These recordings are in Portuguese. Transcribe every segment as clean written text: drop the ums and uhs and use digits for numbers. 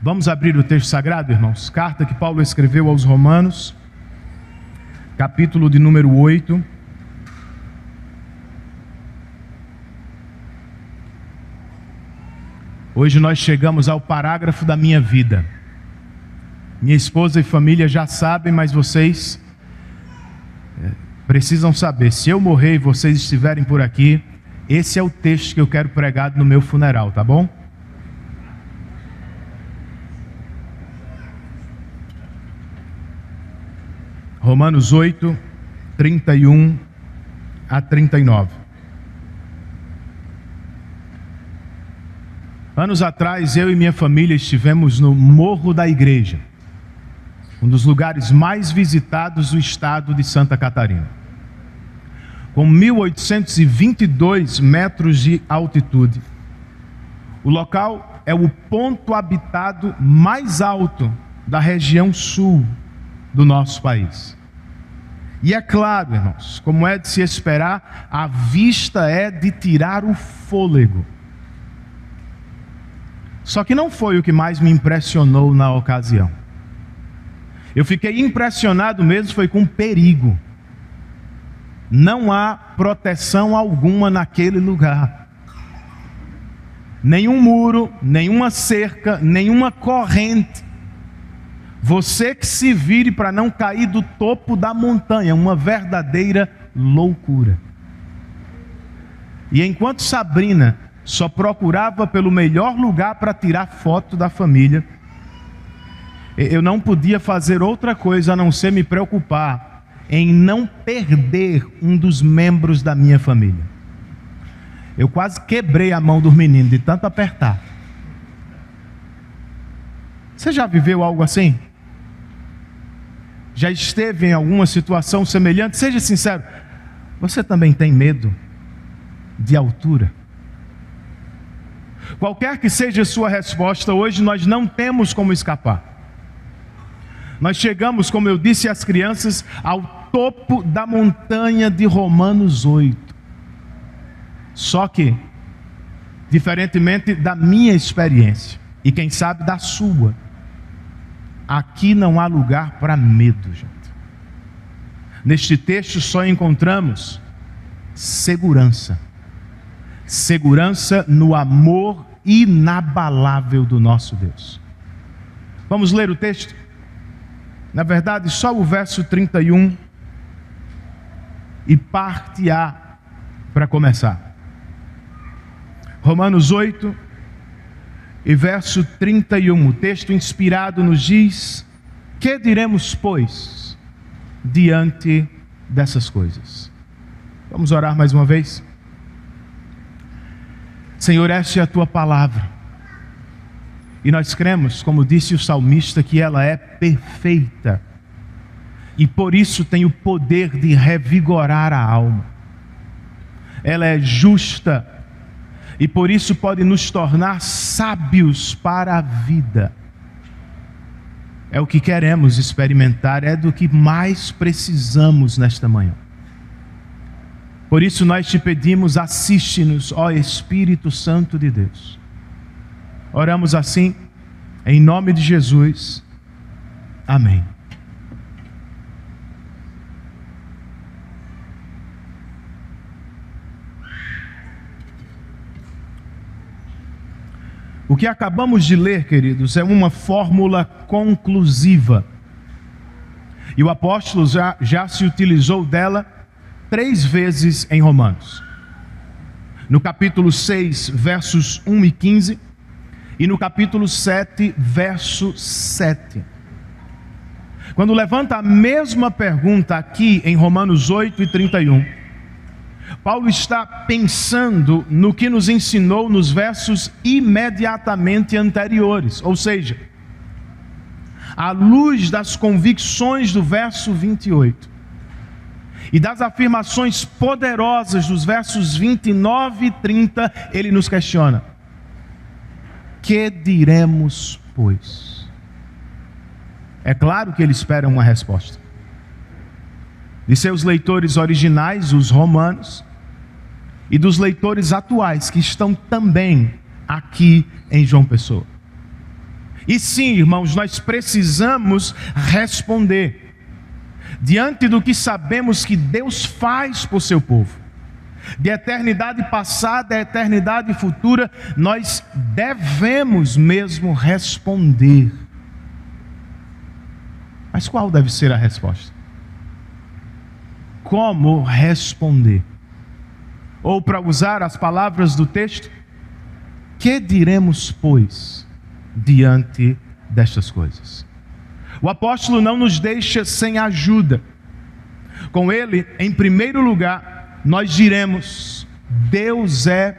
Vamos abrir o texto sagrado, irmãos? Carta que Paulo escreveu aos Romanos, capítulo de número 8. Hoje nós chegamos ao parágrafo da minha vida. Minha esposa e família já sabem, mas vocês precisam saber. Se eu morrer e vocês estiverem por aqui, esse é o texto que eu quero pregar no meu funeral, tá bom? Romanos 8, 31 a 39. Anos atrás, eu e minha família estivemos no Morro da Igreja, um dos lugares mais visitados do estado de Santa Catarina. Com 1.822 metros de altitude, o local é o ponto habitado mais alto da região sul do nosso país. E é claro, irmãos, como é de se esperar, a vista é de tirar o fôlego. Só que não foi o que mais me impressionou na ocasião. Eu fiquei impressionado mesmo foi com o perigo. Não há proteção alguma naquele lugar. Nenhum muro, nenhuma cerca, nenhuma corrente. Você que se vire para não cair do topo da montanha, uma verdadeira loucura. E enquanto Sabrina só procurava pelo melhor lugar para tirar foto da família, eu não podia fazer outra coisa a não ser me preocupar em não perder um dos membros da minha família. Eu quase quebrei a mão dos meninos de tanto apertar. Você já viveu algo assim? Já esteve em alguma situação semelhante? Seja sincero, você também tem medo de altura? Qualquer que seja a sua resposta, hoje nós não temos como escapar. Nós chegamos, como eu disse às crianças, ao topo da montanha de Romanos 8. Só que, diferentemente da minha experiência, e quem sabe da sua, aqui não há lugar para medo, gente. Neste texto só encontramos segurança. Segurança no amor inabalável do nosso Deus. Vamos ler o texto? Na verdade, só o verso 31 e parte A para começar. Romanos 8 e verso 31. O texto inspirado nos diz: que diremos, pois, diante dessas coisas? Vamos orar mais uma vez? Senhor, esta é a tua palavra. E nós cremos, como disse o salmista, que ela é perfeita. E por isso tem o poder de revigorar a alma. Ela é justa. E por isso pode nos tornar sábios para a vida. É o que queremos experimentar, é do que mais precisamos nesta manhã. Por isso nós te pedimos, assiste-nos, ó Espírito Santo de Deus. Oramos assim, em nome de Jesus. Amém. O que acabamos de ler, queridos, é uma fórmula conclusiva. E o apóstolo já se utilizou dela 3 vezes em Romanos. No capítulo 6, versos 1 e 15, e no capítulo 7, verso 7. Quando levanta a mesma pergunta aqui em Romanos 8 e 31, Paulo está pensando no que nos ensinou nos versos imediatamente anteriores, ou seja, à luz das convicções do verso 28 e das afirmações poderosas dos versos 29 e 30, ele nos questiona: que diremos, pois? É claro que ele espera uma resposta. De seus leitores originais, os romanos, e dos leitores atuais, que estão também aqui em João Pessoa. E sim, irmãos, nós precisamos responder diante do que sabemos que Deus faz por seu povo. De eternidade passada a eternidade futura, nós devemos mesmo responder. Mas qual deve ser a resposta? Como responder? Ou, para usar as palavras do texto, que diremos, pois, diante destas coisas? O apóstolo não nos deixa sem ajuda. Com ele, em primeiro lugar, nós diremos: Deus é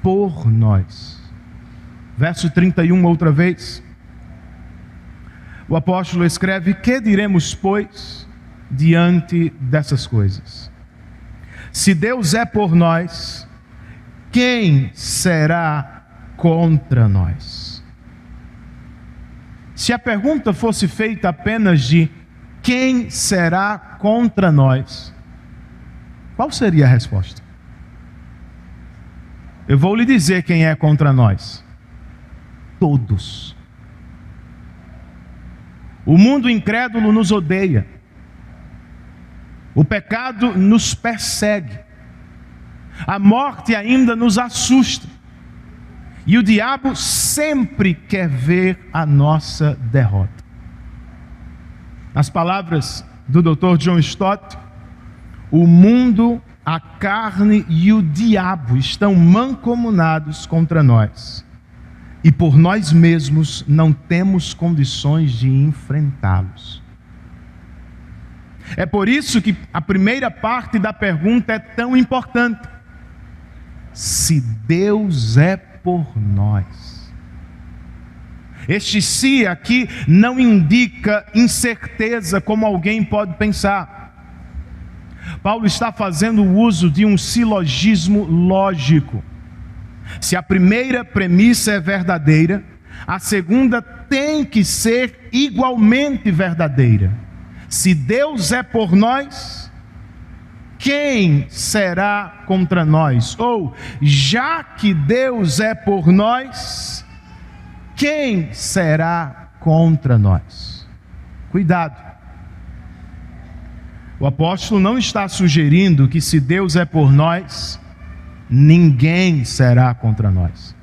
por nós. Verso 31, outra vez. O apóstolo escreve: que diremos, pois, diante dessas coisas? Se Deus é por nós, quem será contra nós? Se a pergunta fosse feita apenas de quem será contra nós, qual seria a resposta? Eu vou lhe dizer quem é contra nós: todos. O mundo incrédulo nos odeia. O pecado nos persegue. A morte ainda nos assusta. E o diabo sempre quer ver a nossa derrota. Nas palavras do Dr. John Stott, o mundo, a carne e o diabo estão mancomunados contra nós. E por nós mesmos não temos condições de enfrentá-los. É por isso que a primeira parte da pergunta é tão importante. Se Deus é por nós. Este se aqui não indica incerteza, como alguém pode pensar. Paulo está fazendo uso de um silogismo lógico. Se a primeira premissa é verdadeira, a segunda tem que ser igualmente verdadeira. Se Deus é por nós, quem será contra nós? Ou, já que Deus é por nós, quem será contra nós? Cuidado. O apóstolo não está sugerindo que se Deus é por nós, ninguém será contra nós.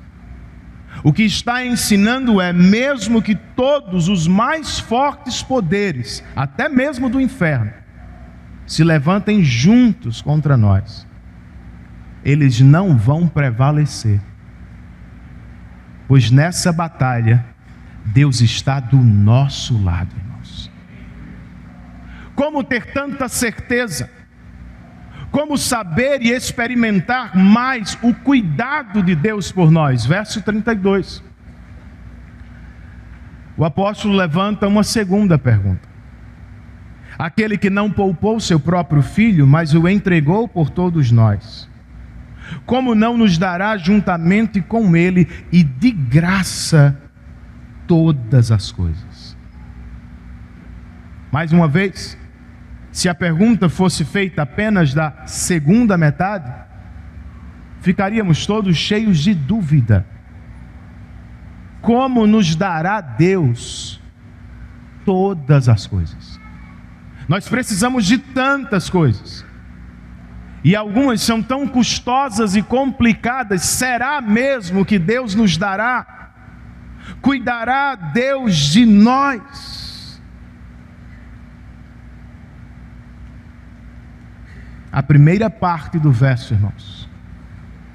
O que está ensinando é, mesmo que todos os mais fortes poderes, até mesmo do inferno, se levantem juntos contra nós, eles não vão prevalecer. Pois nessa batalha, Deus está do nosso lado, irmãos. Como ter tanta certeza? Como saber e experimentar mais o cuidado de Deus por nós? Verso 32. O apóstolo levanta uma segunda pergunta. Aquele que não poupou seu próprio filho, mas o entregou por todos nós, como não nos dará juntamente com ele e de graça todas as coisas? Mais uma vez, se a pergunta fosse feita apenas da segunda metade, ficaríamos todos cheios de dúvida. Como nos dará Deus todas as coisas? Nós precisamos de tantas coisas, e algumas são tão custosas e complicadas. Será mesmo que Deus nos dará? Cuidará Deus de nós? A primeira parte do verso, irmãos,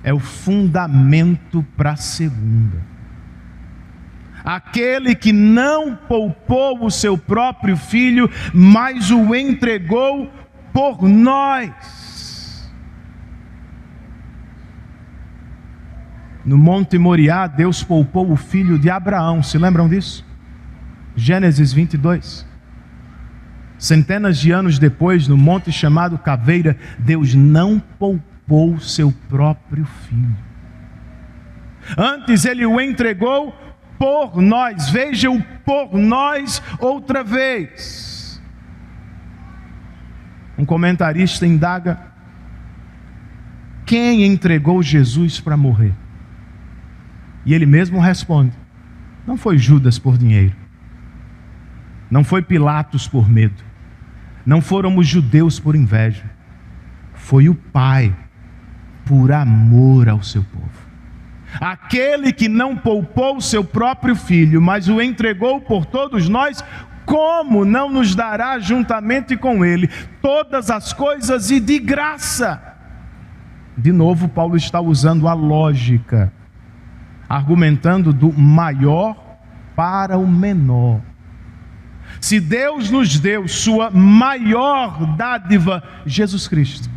é o fundamento para a segunda. Aquele que não poupou o seu próprio filho, mas o entregou por nós. No Monte Moriá, Deus poupou o filho de Abraão. Se lembram disso? Gênesis 22. Centenas de anos depois, no monte chamado Caveira, Deus não poupou seu próprio filho. Antes ele o entregou por nós. Veja o por nós outra vez. Um comentarista indaga: quem entregou Jesus para morrer? E ele mesmo responde: Não foi Judas por dinheiro. Não foi Pilatos por medo. Não foram os judeus por inveja. Foi o Pai por amor ao seu povo. Aquele que não poupou o seu próprio filho, mas o entregou por todos nós, como não nos dará juntamente com ele todas as coisas e de graça? De novo, Paulo está usando a lógica, argumentando do maior para o menor. Se Deus nos deu sua maior dádiva, Jesus Cristo,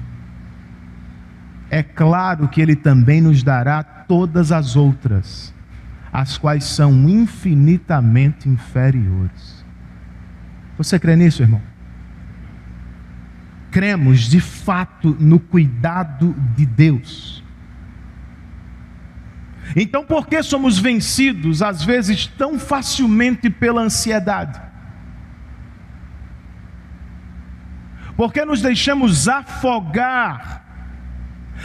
é claro que Ele também nos dará todas as outras, as quais são infinitamente inferiores. Você crê nisso, irmão? Cremos de fato no cuidado de Deus. Então, por que somos vencidos às vezes tão facilmente pela ansiedade? Por que nos deixamos afogar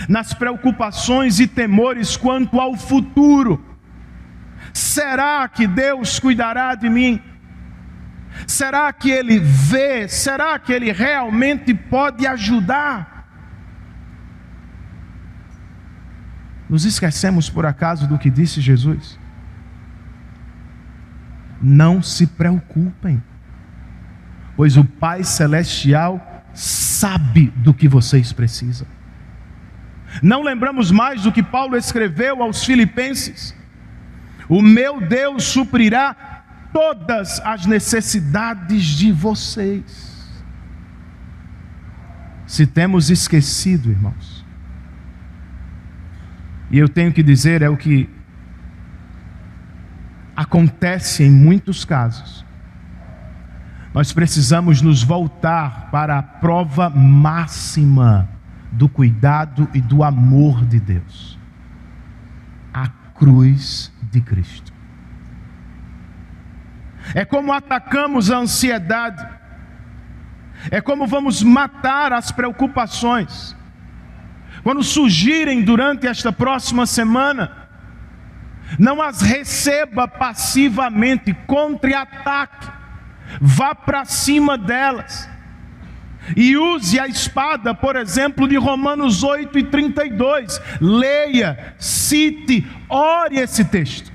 nas preocupações e temores quanto ao futuro? Será que Deus cuidará de mim? Será que Ele vê? Será que Ele realmente pode ajudar? Nos esquecemos por acaso do que disse Jesus? Não se preocupem, pois o Pai Celestial sabe do que vocês precisam. Não lembramos mais do que Paulo escreveu aos Filipenses: o meu Deus suprirá todas as necessidades de vocês. Se temos esquecido, irmãos, e eu tenho que dizer, é o que acontece em muitos casos, nós precisamos nos voltar para a prova máxima do cuidado e do amor de Deus: a cruz de Cristo. É como atacamos a ansiedade, é como vamos matar as preocupações. Quando surgirem durante esta próxima semana, não as receba passivamente, contra-ataque, vá para cima delas. E use a espada, por exemplo, de Romanos 8:32. Leia, cite, ore esse texto.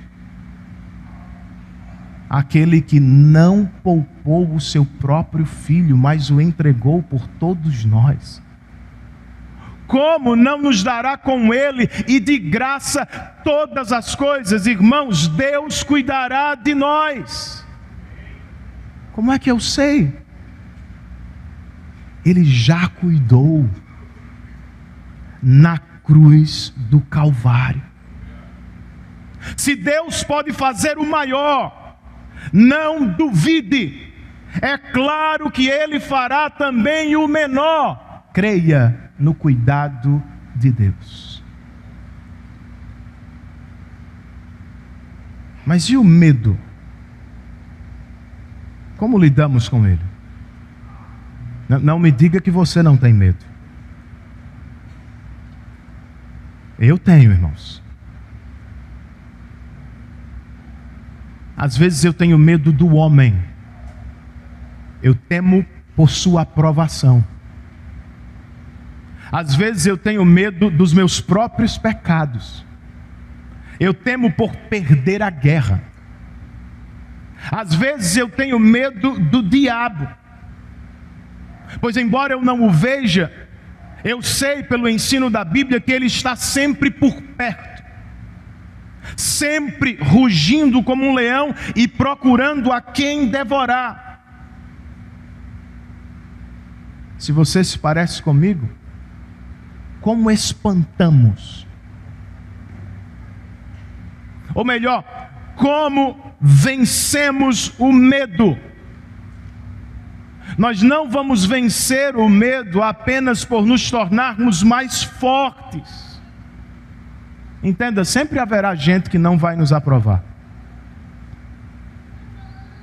Aquele que não poupou o seu próprio filho, mas o entregou por todos nós, como não nos dará com ele e de graça todas as coisas? Irmãos, Deus cuidará de nós. Como é que eu sei? Ele já cuidou na cruz do Calvário. Se Deus pode fazer o maior, não duvide, é claro que Ele fará também o menor. Creia no cuidado de Deus. Mas e o medo? Como lidamos com ele? Não me diga que você não tem medo. Eu tenho, irmãos. Às vezes eu tenho medo do homem. Eu temo por sua aprovação. Às vezes eu tenho medo dos meus próprios pecados. Eu temo por perder a guerra. Às vezes eu tenho medo do diabo, pois embora eu não o veja, eu sei pelo ensino da Bíblia que ele está sempre por perto, sempre rugindo como um leão e procurando a quem devorar. Se você se parece comigo, como espantamos? Ou melhor, como vencemos o medo? Nós não vamos vencer o medo apenas por nos tornarmos mais fortes. Entenda, sempre haverá gente que não vai nos aprovar.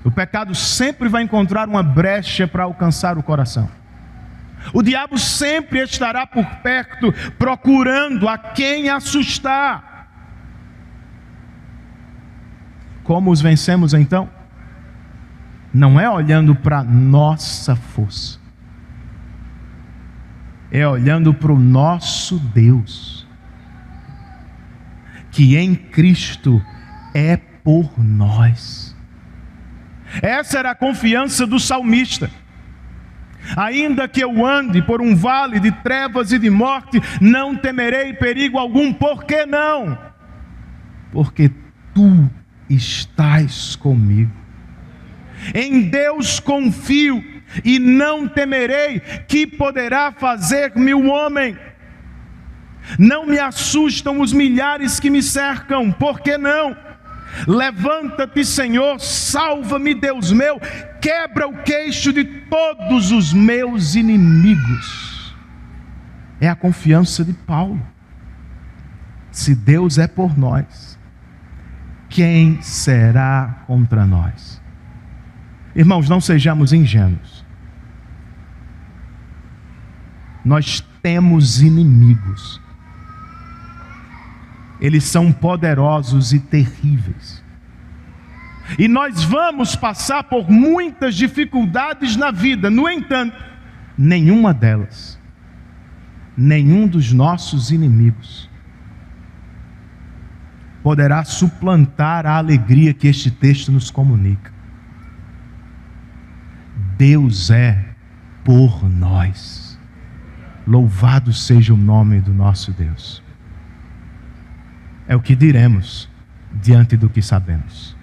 O pecado sempre vai encontrar uma brecha para alcançar o coração. O diabo sempre estará por perto, procurando a quem assustar. como os vencemos então? Não é olhando para nossa força, é olhando para o nosso Deus, que em Cristo é por nós. Essa era a confiança do salmista. Ainda que eu ande por um vale de trevas e de morte, não temerei perigo algum. Por que não? Porque tu estás comigo. Em Deus confio e não temerei. Que poderá fazer-me o homem? Não me assustam os milhares que me cercam. Por que não? Levanta-te, Senhor, salva-me, Deus meu, quebra o queixo de todos os meus inimigos. É a confiança de Paulo. Se Deus é por nós, quem será contra nós? Irmãos, não sejamos ingênuos. Nós temos inimigos. Eles são poderosos e terríveis. E nós vamos passar por muitas dificuldades na vida. No entanto, nenhuma delas, nenhum dos nossos inimigos, poderá suplantar a alegria que este texto nos comunica. Deus é por nós. Louvado seja o nome do nosso Deus. É o que diremos diante do que sabemos.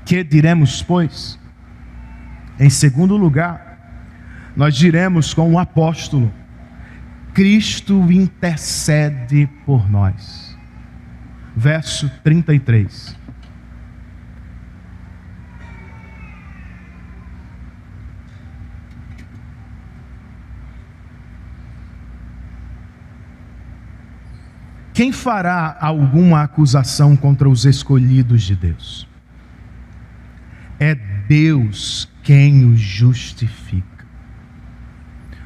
Que diremos, pois? Em segundo lugar, nós diremos com o apóstolo: Cristo intercede por nós. Verso 33. Quem fará alguma acusação contra os escolhidos de Deus? É Deus quem os justifica.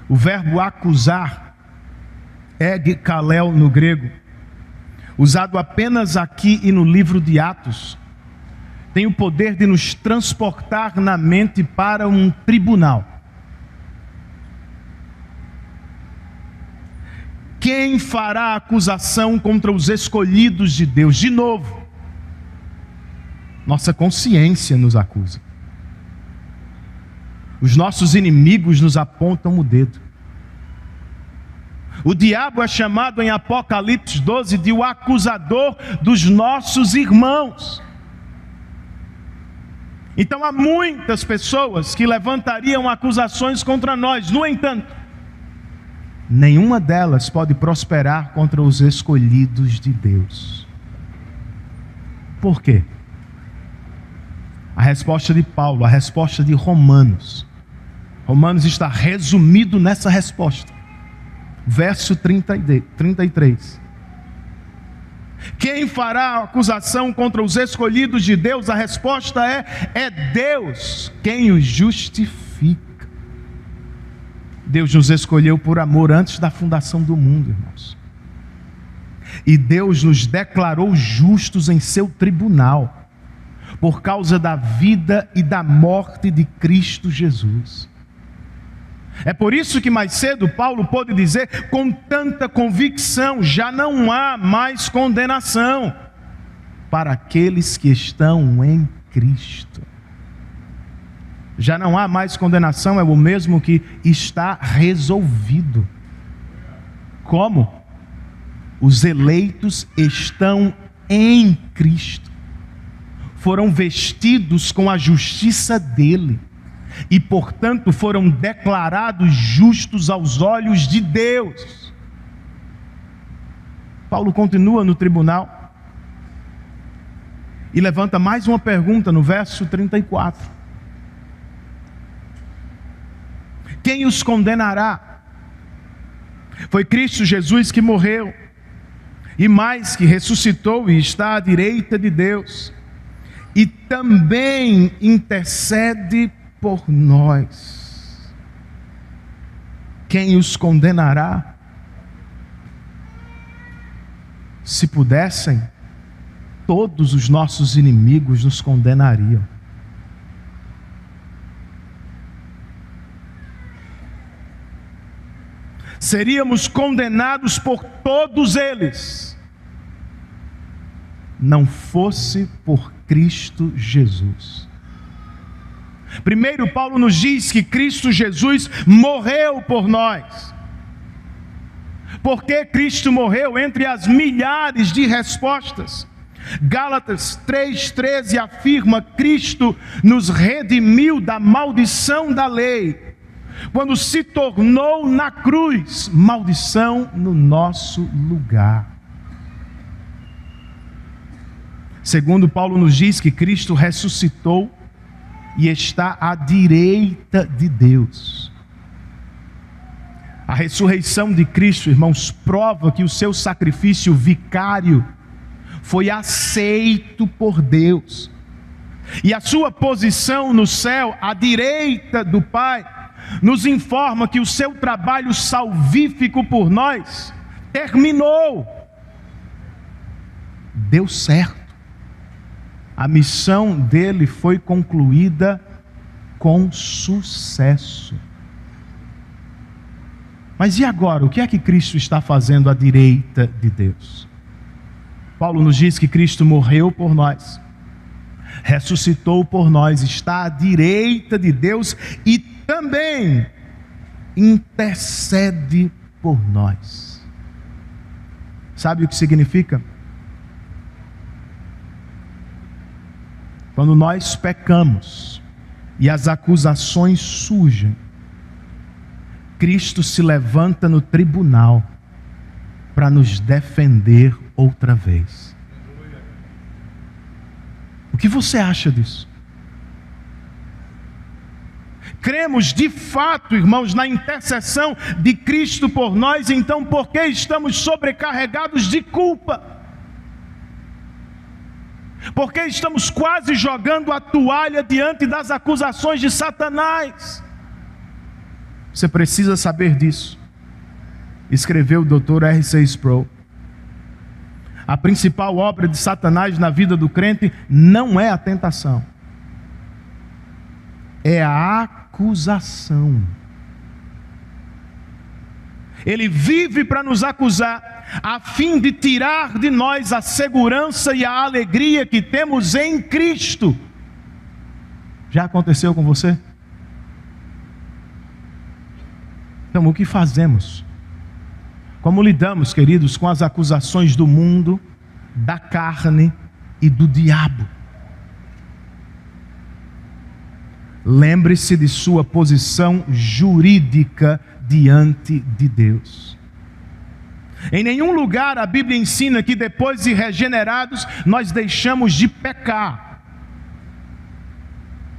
O verbo acusar, egkalel no grego, usado apenas aqui e no livro de Atos, tem o poder de nos transportar na mente para um tribunal. Quem fará acusação contra os escolhidos de Deus? De novo, nossa consciência nos acusa. Os nossos inimigos nos apontam o dedo. O diabo é chamado em Apocalipse 12 de o acusador dos nossos irmãos. Então há muitas pessoas que levantariam acusações contra nós. No entanto, nenhuma delas pode prosperar contra os escolhidos de Deus. Por quê? A resposta de Paulo, a resposta de Romanos. Romanos está resumido nessa resposta. Verso 33. Quem fará acusação contra os escolhidos de Deus? A resposta é Deus quem os justifica. Deus nos escolheu por amor antes da fundação do mundo, irmãos. E Deus nos declarou justos em seu tribunal, por causa da vida e da morte de Cristo Jesus. É por isso que mais cedo Paulo pôde dizer com tanta convicção: já não há mais condenação para aqueles que estão em Cristo. Já não há mais condenação é o mesmo que está resolvido. Como? Os eleitos estão em Cristo. Foram vestidos com a justiça dele. E, portanto, foram declarados justos aos olhos de Deus. Paulo continua no tribunal e levanta mais uma pergunta no verso 34. Quem os condenará? Foi Cristo Jesus que morreu, e mais, que ressuscitou e está à direita de Deus, e também intercede por nós. Quem os condenará? Se pudessem, todos os nossos inimigos nos condenariam. Seríamos condenados por todos eles, não fosse por Cristo Jesus. Primeiro, Paulo nos diz que Cristo Jesus morreu por nós. Por que Cristo morreu? Entre as milhares de respostas, Gálatas 3,13 afirma: Cristo nos redimiu da maldição da lei, quando se tornou na cruz maldição no nosso lugar. Segundo, Paulo nos diz que Cristo ressuscitou e está à direita de Deus. A ressurreição de Cristo, irmãos, prova que o seu sacrifício vicário foi aceito por Deus. E a sua posição no céu, à direita do Pai, nos informa que o seu trabalho salvífico por nós terminou. Deu certo. A missão dele foi concluída com sucesso. Mas e agora? O que é que Cristo está fazendo à direita de Deus? Paulo nos diz que Cristo morreu por nós, ressuscitou por nós, está à direita de Deus e também intercede por nós. Sabe o que significa? Quando nós pecamos e as acusações surgem, Cristo se levanta no tribunal para nos defender outra vez. O que você acha disso? Cremos de fato, irmãos, na intercessão de Cristo por nós, então por que estamos sobrecarregados de culpa? Por que estamos quase jogando a toalha diante das acusações de Satanás? Você precisa saber disso. Escreveu o Dr. R.C. Sproul. A principal obra de Satanás na vida do crente não é a tentação, é a acusação. Ele vive para nos acusar, a fim de tirar de nós a segurança e a alegria que temos em Cristo. Já aconteceu com você? Então, o que fazemos? Como lidamos, queridos, com as acusações do mundo, da carne e do diabo? Lembre-se de sua posição jurídica diante de Deus. Em nenhum lugar a Bíblia ensina que depois de regenerados nós deixamos de pecar.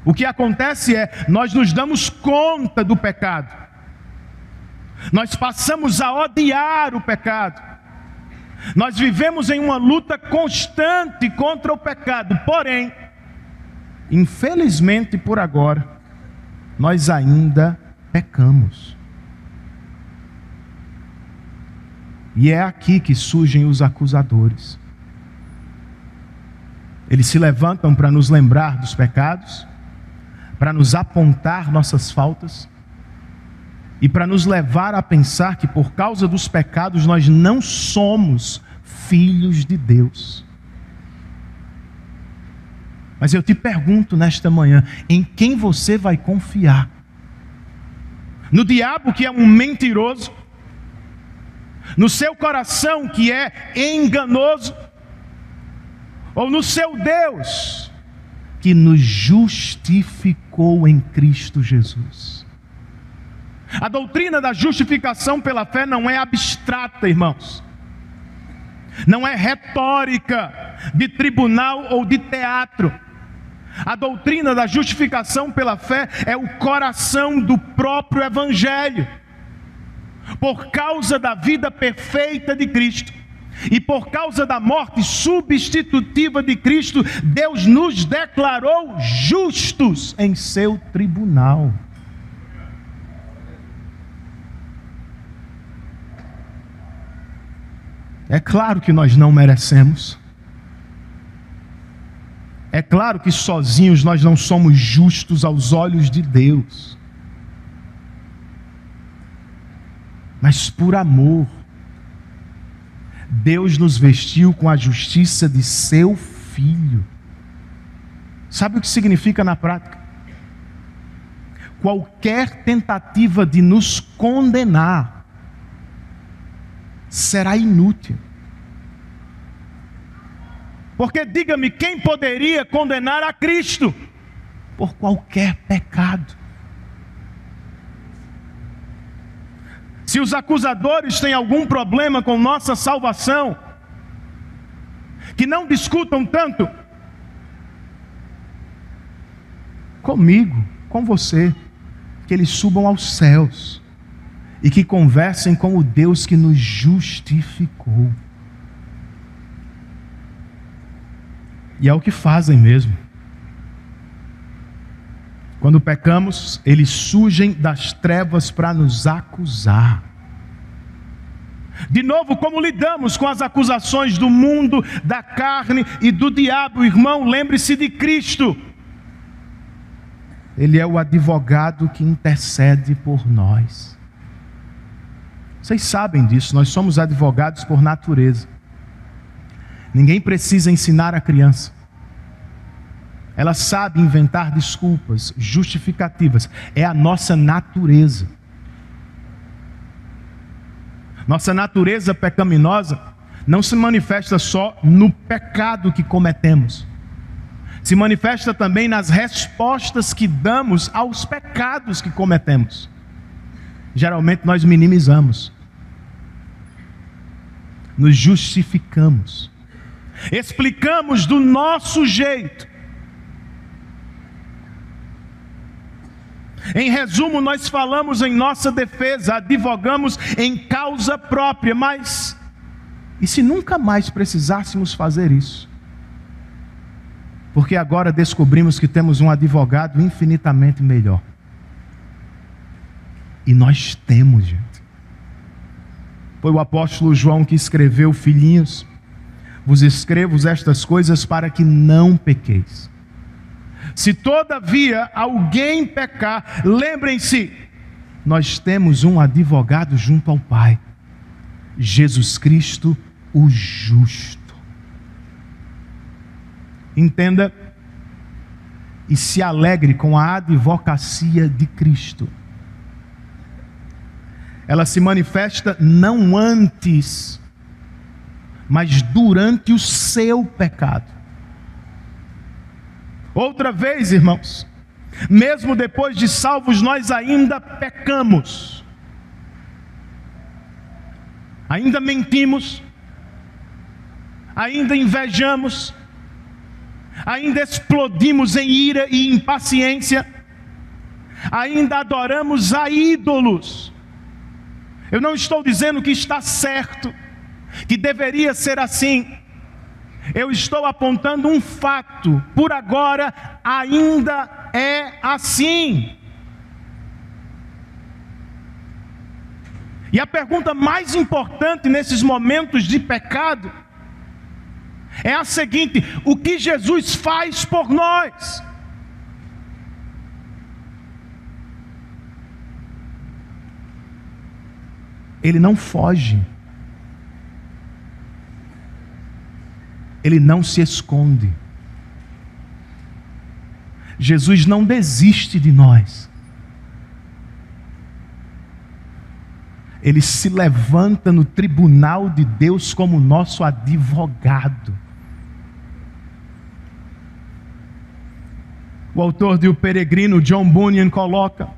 O que acontece é, nós nos damos conta do pecado. Nós passamos a odiar o pecado. Nós vivemos em uma luta constante contra o pecado. Porém, infelizmente por agora, nós ainda pecamos. E é aqui que surgem os acusadores. Eles se levantam para nos lembrar dos pecados, para nos apontar nossas faltas, e para nos levar a pensar que por causa dos pecados nós não somos filhos de Deus. Mas eu te pergunto nesta manhã, em quem você vai confiar? No diabo, que é um mentiroso? No seu coração, que é enganoso? Ou no seu Deus, que nos justificou em Cristo Jesus? A doutrina da justificação pela fé não é abstrata, irmãos. Não é retórica de tribunal ou de teatro. A doutrina da justificação pela fé é o coração do próprio Evangelho. Por causa da vida perfeita de Cristo e por causa da morte substitutiva de Cristo, Deus nos declarou justos em seu tribunal. É claro que nós não merecemos. É claro que sozinhos nós não somos justos aos olhos de Deus. Mas por amor, Deus nos vestiu com a justiça de seu Filho. Sabe o que significa na prática? Qualquer tentativa de nos condenar será inútil. Porque diga-me, quem poderia condenar a Cristo por qualquer pecado? Se os acusadores têm algum problema com nossa salvação, que não discutam tanto comigo, com você, que eles subam aos céus e que conversem com o Deus que nos justificou. E é o que fazem mesmo. Quando pecamos, eles surgem das trevas para nos acusar. De novo, como lidamos com as acusações do mundo, da carne e do diabo? Irmão, lembre-se de Cristo. Ele é o advogado que intercede por nós. Vocês sabem disso, nós somos advogados por natureza. Ninguém precisa ensinar a criança. Ela sabe inventar desculpas, justificativas. É a nossa natureza. Nossa natureza pecaminosa não se manifesta só no pecado que cometemos. Se manifesta também nas respostas que damos aos pecados que cometemos. Geralmente nós minimizamos. Nos justificamos. Explicamos do nosso jeito. Em resumo, nós falamos em nossa defesa, advogamos em causa própria, mas e se nunca mais precisássemos fazer isso? Porque agora descobrimos que temos um advogado infinitamente melhor. E nós temos, gente. Foi o apóstolo João que escreveu: filhinhos, vos escrevo estas coisas para que não pequeis. Se todavia alguém pecar, lembrem-se, nós temos um advogado junto ao Pai, Jesus Cristo, o justo. Entenda e se alegre com a advocacia de Cristo. Ela se manifesta não antes, mas durante o seu pecado. Outra vez, irmãos, mesmo depois de salvos, nós ainda pecamos, ainda mentimos, ainda invejamos, ainda explodimos em ira e impaciência, ainda adoramos a ídolos. Eu não estou dizendo que está certo, que deveria ser assim. Eu estou apontando um fato. Por agora ainda é assim. E a pergunta mais importante nesses momentos de pecado é a seguinte: o que Jesus faz por nós? Ele não foge. Ele não se esconde. Jesus não desiste de nós. Ele se levanta no tribunal de Deus como nosso advogado. O autor de O Peregrino, John Bunyan, coloca: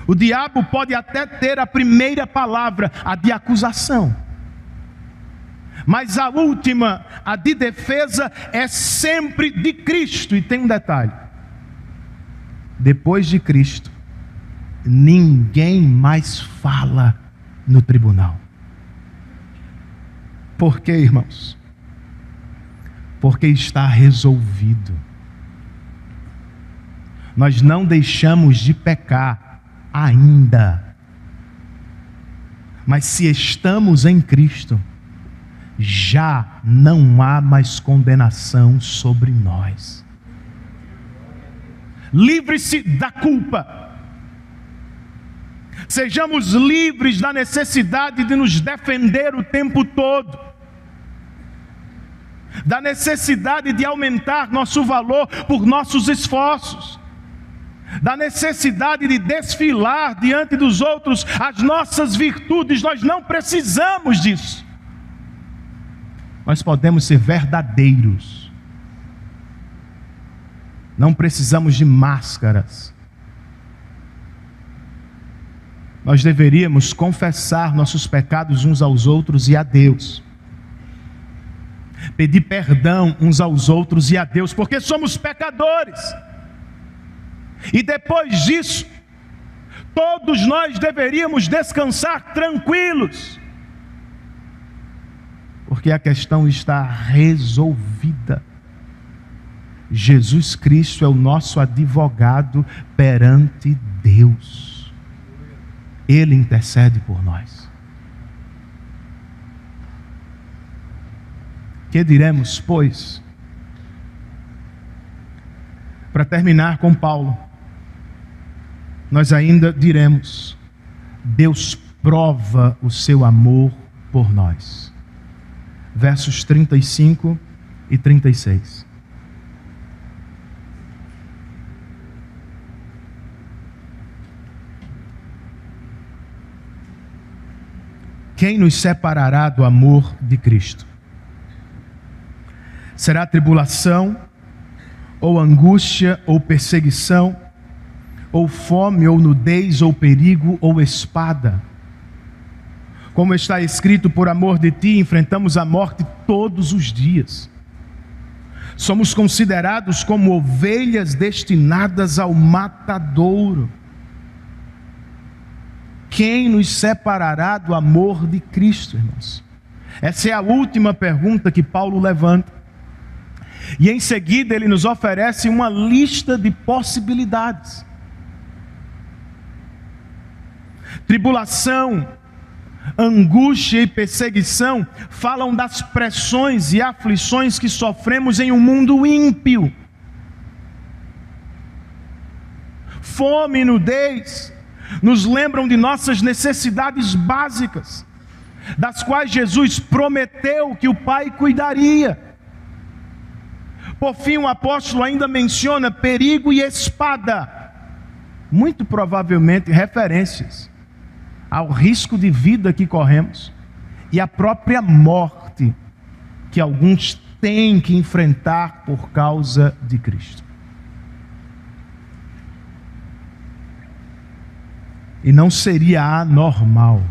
o diabo pode até ter a primeira palavra, a de acusação, mas a última, a de defesa, é sempre de Cristo. E tem um detalhe: depois de Cristo, ninguém mais fala no tribunal. Por quê, irmãos? Porque está resolvido. Nós não deixamos de pecar ainda, mas se estamos em Cristo, já não há mais condenação sobre nós. Livre-se da culpa. Sejamos livres da necessidade de nos defender o tempo todo, da necessidade de aumentar nosso valor por nossos esforços, da necessidade de desfilar diante dos outros as nossas virtudes. Nós não precisamos disso. Nós podemos ser verdadeiros. Não precisamos de máscaras. Nós deveríamos confessar nossos pecados uns aos outros e a Deus. Pedir perdão uns aos outros e a Deus, porque somos pecadores. E depois disso, todos nós deveríamos descansar tranquilos, porque a questão está resolvida. Jesus Cristo é o nosso advogado perante Deus. Ele intercede por nós. Que diremos, pois? Para terminar com Paulo, nós ainda diremos: Deus prova o seu amor por nós. Versos 35 e 36. Quem nos separará do amor de Cristo? Será tribulação, ou angústia, ou perseguição, ou fome, ou nudez, ou perigo, ou espada? Como está escrito: por amor de ti enfrentamos a morte todos os dias. Somos considerados como ovelhas destinadas ao matadouro. Quem nos separará do amor de Cristo, irmãos? Essa é a última pergunta que Paulo levanta. E em seguida ele nos oferece uma lista de possibilidades. Tribulação, angústia e perseguição falam das pressões e aflições que sofremos em um mundo ímpio. Fome e nudez nos lembram de nossas necessidades básicas, das quais Jesus prometeu que o Pai cuidaria. Por fim, o apóstolo ainda menciona perigo e espada, muito provavelmente referências ao risco de vida que corremos e à própria morte que alguns têm que enfrentar por causa de Cristo. E não seria anormal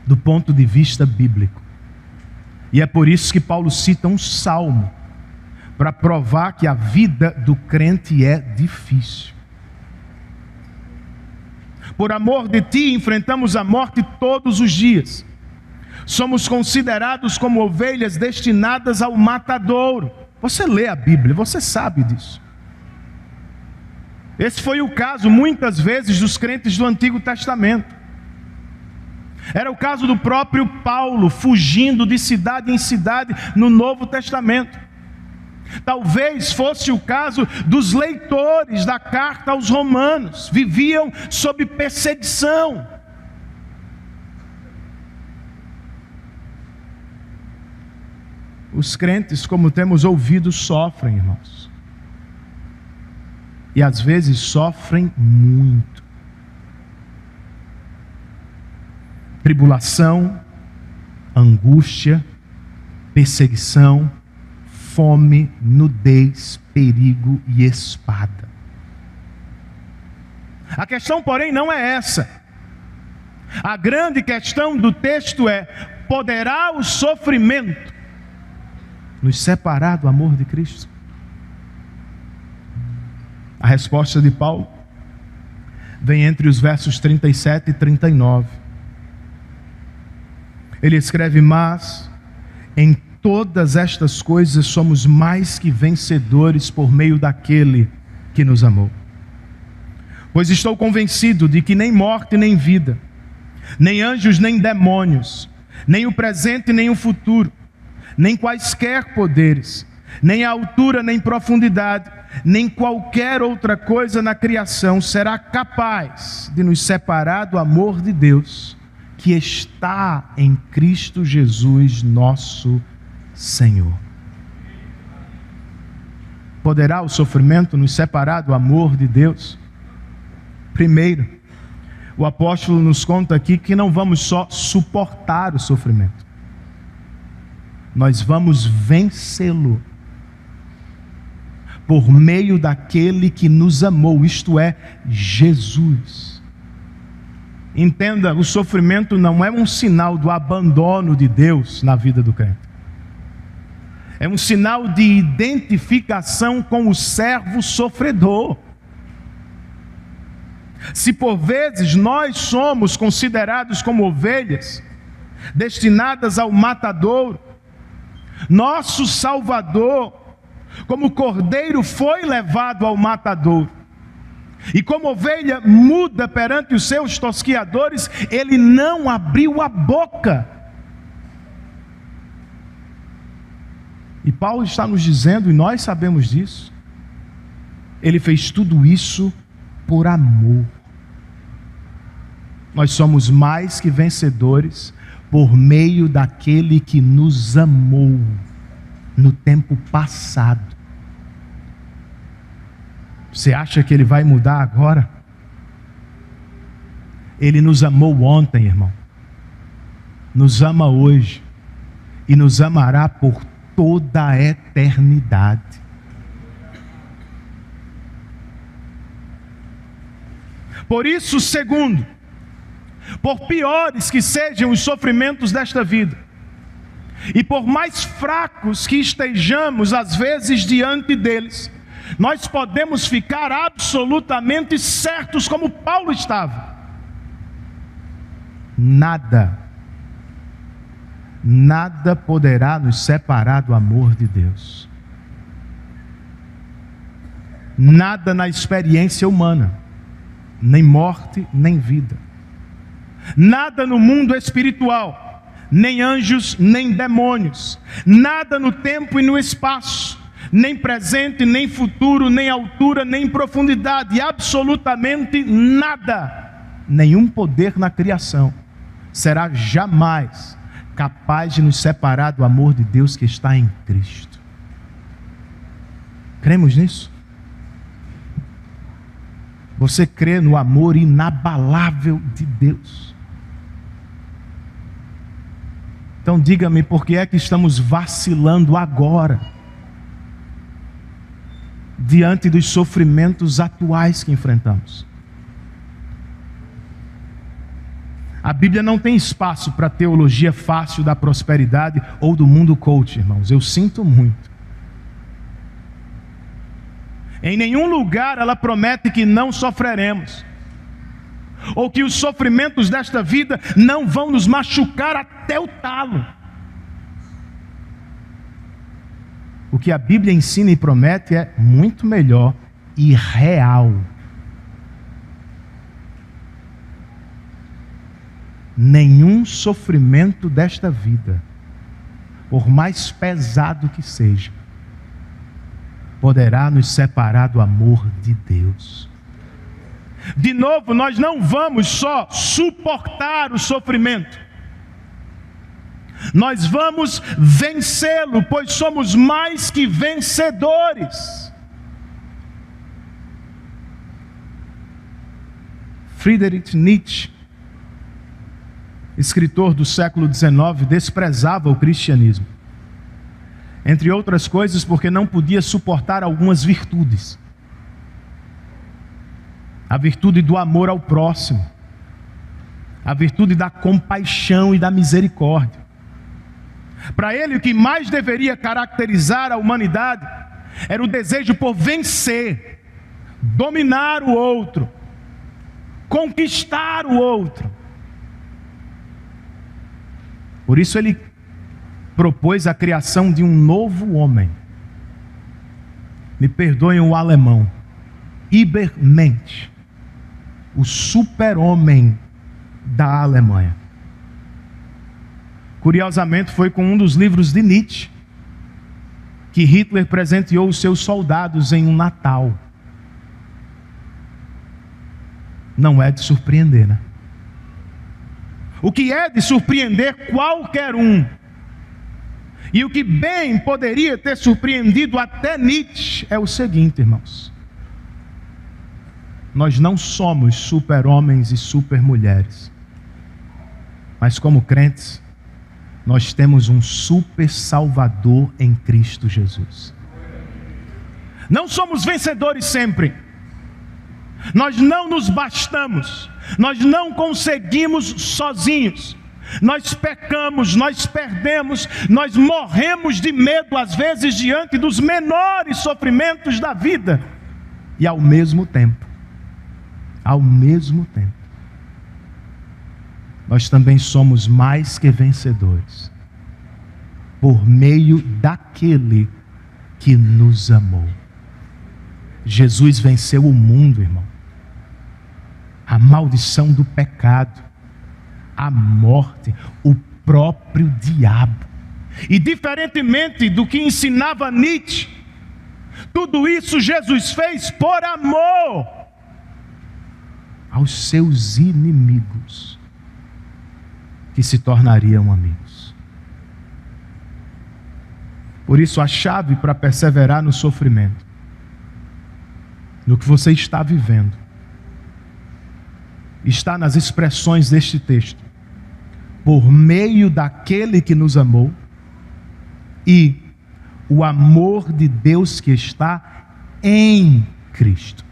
do ponto de vista bíblico. E é por isso que Paulo cita um salmo, para provar que a vida do crente é difícil. Por amor de ti enfrentamos a morte todos os dias. Somos considerados como ovelhas destinadas ao matadouro. Você lê a Bíblia, você sabe disso. Esse foi o caso, muitas vezes, dos crentes do Antigo Testamento. Era o caso do próprio Paulo, fugindo de cidade em cidade no Novo Testamento. Talvez fosse o caso dos leitores da carta aos Romanos. Viviam sob perseguição. Os crentes, como temos ouvido, sofrem, irmãos. E às vezes sofrem muito. Tribulação, angústia, perseguição, fome, nudez, perigo e espada. A questão, porém, não é essa. A grande questão do texto é: poderá o sofrimento nos separar do amor de Cristo? A resposta de Paulo vem entre os versos 37 e 39. Ele escreve: mas em todas estas coisas somos mais que vencedores por meio daquele que nos amou. Pois estou convencido de que nem morte nem vida, nem anjos nem demônios, nem o presente, nem o futuro, nem quaisquer poderes, nem a altura, nem profundidade, nem qualquer outra coisa na criação será capaz de nos separar do amor de Deus, que está em Cristo Jesus, nosso Senhor. Poderá o sofrimento nos separar do amor de Deus? Primeiro, o apóstolo nos conta aqui que não vamos só suportar o sofrimento, nós vamos vencê-lo por meio daquele que nos amou, isto é, Jesus. Entenda, o sofrimento não é um sinal do abandono de Deus na vida do crente. É um sinal de identificação com o servo sofredor. Se por vezes nós somos considerados como ovelhas, destinadas ao matadouro, nosso Salvador, como cordeiro, foi levado ao matadouro. E como ovelha muda perante os seus tosquiadores, ele não abriu a boca. E Paulo está nos dizendo, e nós sabemos disso, ele fez tudo isso por amor. Nós somos mais que vencedores por meio daquele que nos amou no tempo passado. Você acha que ele vai mudar agora? Ele nos amou ontem, irmão. Nos ama hoje. E nos amará por toda a eternidade. Por isso, segundo, por piores que sejam os sofrimentos desta vida, e por mais fracos que estejamos às vezes diante deles, nós podemos ficar absolutamente certos, como Paulo estava: nada poderá nos separar do amor de Deus. Nada na experiência humana, nem morte, nem vida. Nada no mundo espiritual, nem anjos, nem demônios. Nada no tempo e no espaço, nem presente, nem futuro, nem altura, nem profundidade. Absolutamente nada, nenhum poder na criação será jamais capaz de nos separar do amor de Deus que está em Cristo. Cremos nisso? Você crê no amor inabalável de Deus? Então diga-me, por que é que estamos vacilando agora, diante dos sofrimentos atuais que enfrentamos? A Bíblia não tem espaço para teologia fácil da prosperidade ou do mundo coach, irmãos. Eu sinto muito. Em nenhum lugar ela promete que não sofreremos, ou que os sofrimentos desta vida não vão nos machucar até o talo. O que a Bíblia ensina e promete é muito melhor e real. Nenhum sofrimento desta vida, por mais pesado que seja, poderá nos separar do amor de Deus. De novo, nós não vamos só suportar o sofrimento, nós vamos vencê-lo, pois somos mais que vencedores. Friedrich Nietzsche, escritor do século XIX, desprezava o cristianismo, entre outras coisas porque não podia suportar algumas virtudes. A virtude do amor ao próximo, a virtude da compaixão e da misericórdia. Para ele, o que mais deveria caracterizar a humanidade era o desejo por vencer, dominar o outro, conquistar o outro. Por isso ele propôs a criação de um novo homem. Me perdoem o alemão. Übermensch, o super-homem da Alemanha. Curiosamente, foi com um dos livros de Nietzsche que Hitler presenteou os seus soldados em um Natal. Não é de surpreender, né? O que é de surpreender qualquer um, e o que bem poderia ter surpreendido até Nietzsche, é o seguinte, irmãos: nós não somos super-homens e super-mulheres, mas como crentes, nós temos um super-salvador em Cristo Jesus. Não somos vencedores sempre, nós não nos bastamos, nós não conseguimos sozinhos, nós pecamos, nós perdemos, nós morremos de medo às vezes diante dos menores sofrimentos da vida, e ao mesmo tempo, nós também somos mais que vencedores, por meio daquele que nos amou. Jesus venceu o mundo, irmão, a maldição do pecado, a morte, o próprio diabo. E diferentemente do que ensinava Nietzsche, tudo isso Jesus fez por amor aos seus inimigos, que se tornariam amigos. Por isso, a chave para perseverar no sofrimento, no que você está vivendo, está nas expressões deste texto: por meio daquele que nos amou, e o amor de Deus que está em Cristo.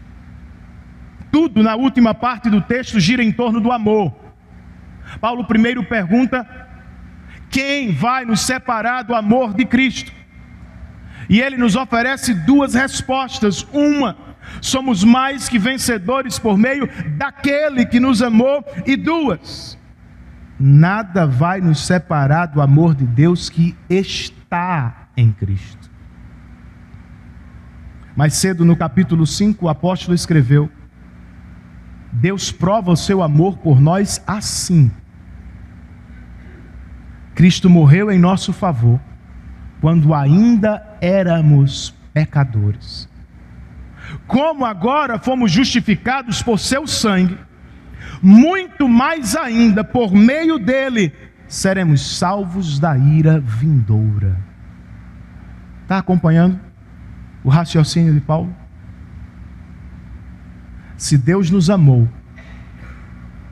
Tudo na última parte do texto gira em torno do amor. Paulo primeiro pergunta: quem vai nos separar do amor de Cristo? E ele nos oferece duas respostas. Uma: somos mais que vencedores por meio daquele que nos amou. E duas: nada vai nos separar do amor de Deus que está em Cristo. Mais cedo no capítulo 5, o apóstolo escreveu: Deus prova o seu amor por nós assim: Cristo morreu em nosso favor, quando ainda éramos pecadores. Como agora fomos justificados por seu sangue, muito mais ainda por meio dele seremos salvos da ira vindoura. Está acompanhando o raciocínio de Paulo? Se Deus nos amou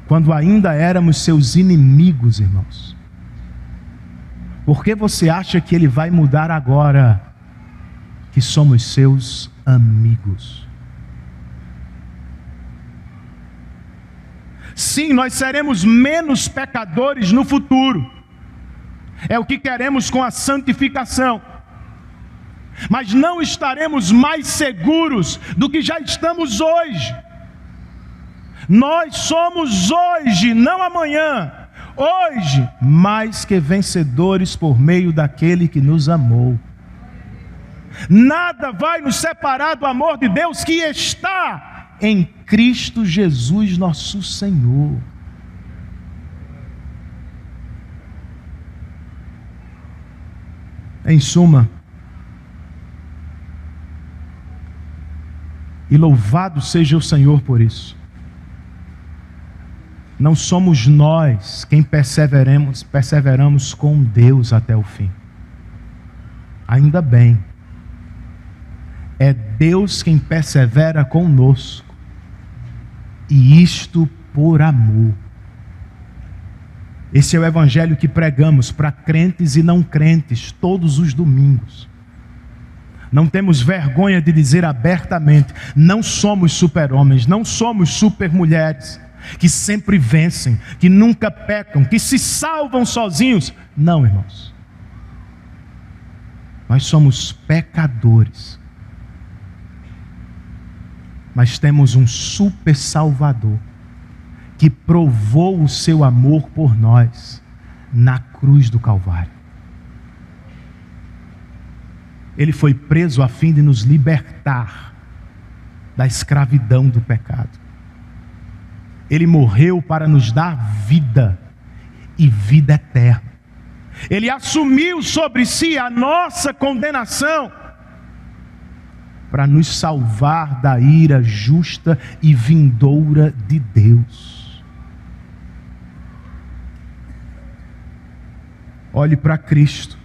quando ainda éramos seus inimigos, irmãos, por que você acha que Ele vai mudar agora que somos seus amigos? Sim, nós seremos menos pecadores no futuro. É o que queremos com a santificação. Mas não estaremos mais seguros do que já estamos hoje. Nós somos hoje, não amanhã, hoje, mais que vencedores por meio daquele que nos amou. Nada vai nos separar do amor de Deus que está em Cristo Jesus, nosso Senhor. Em suma, e louvado seja o Senhor por isso, não somos nós quem perseveramos com Deus até o fim. Ainda bem, é Deus quem persevera conosco, e isto por amor. Esse é o evangelho que pregamos para crentes e não crentes todos os domingos. Não temos vergonha de dizer abertamente: não somos super-homens, não somos super-mulheres que sempre vencem, que nunca pecam, que se salvam sozinhos. Não, irmãos. Nós somos pecadores, mas temos um super salvador que provou o seu amor por nós na cruz do Calvário. Ele foi preso a fim de nos libertar da escravidão do pecado. Ele morreu para nos dar vida, e vida eterna. Ele assumiu sobre si a nossa condenação para nos salvar da ira justa e vindoura de Deus. Olhe para Cristo.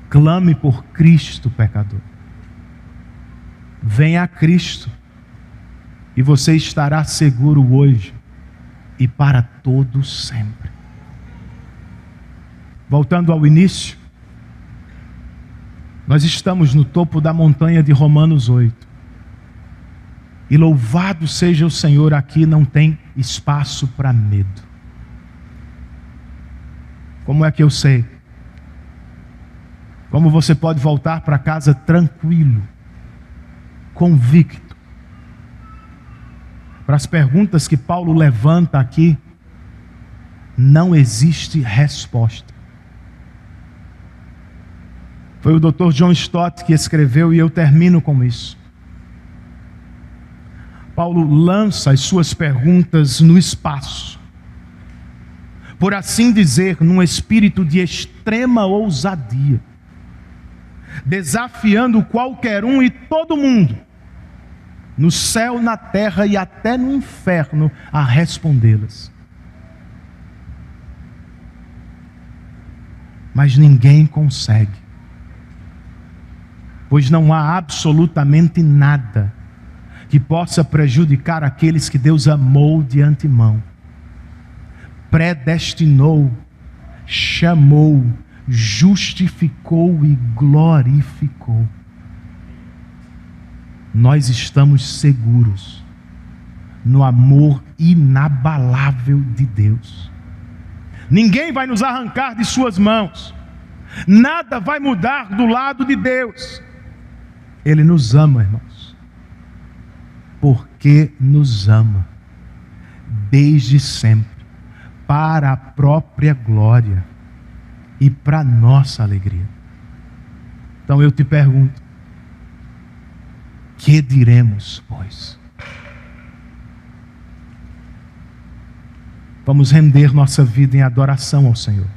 Clame por Cristo, pecador. Venha a Cristo e você estará seguro hoje e para todo sempre. Voltando ao início, nós estamos no topo da montanha de Romanos 8. E louvado seja o Senhor, aqui não tem espaço para medo. Como é que eu sei? Como você pode voltar para casa tranquilo, convicto? Para as perguntas que Paulo levanta aqui, não existe resposta. Foi o Dr. John Stott que escreveu, e eu termino com isso. Paulo lança as suas perguntas no espaço, por assim dizer, num espírito de extrema ousadia, desafiando qualquer um e todo mundo, no céu, na terra e até no inferno, a respondê-las. Mas ninguém consegue, pois não há absolutamente nada que possa prejudicar aqueles que Deus amou de antemão, predestinou, chamou, justificou e glorificou. Nós estamos seguros no amor inabalável de Deus. Ninguém vai nos arrancar de suas mãos. Nada vai mudar do lado de Deus. Ele nos ama, irmãos, porque nos ama desde sempre, para a própria glória e para a nossa alegria. Então eu te pergunto: que diremos, pois? Vamos render nossa vida em adoração ao Senhor,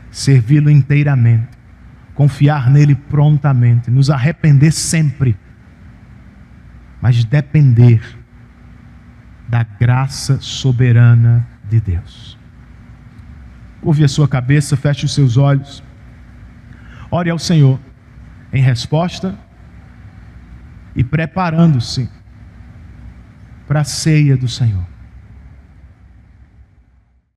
servi-lo inteiramente, confiar nele prontamente, nos arrepender sempre, mas depender da graça soberana de Deus. Curve a sua cabeça, feche os seus olhos, ore ao Senhor em resposta e preparando-se para a ceia do Senhor.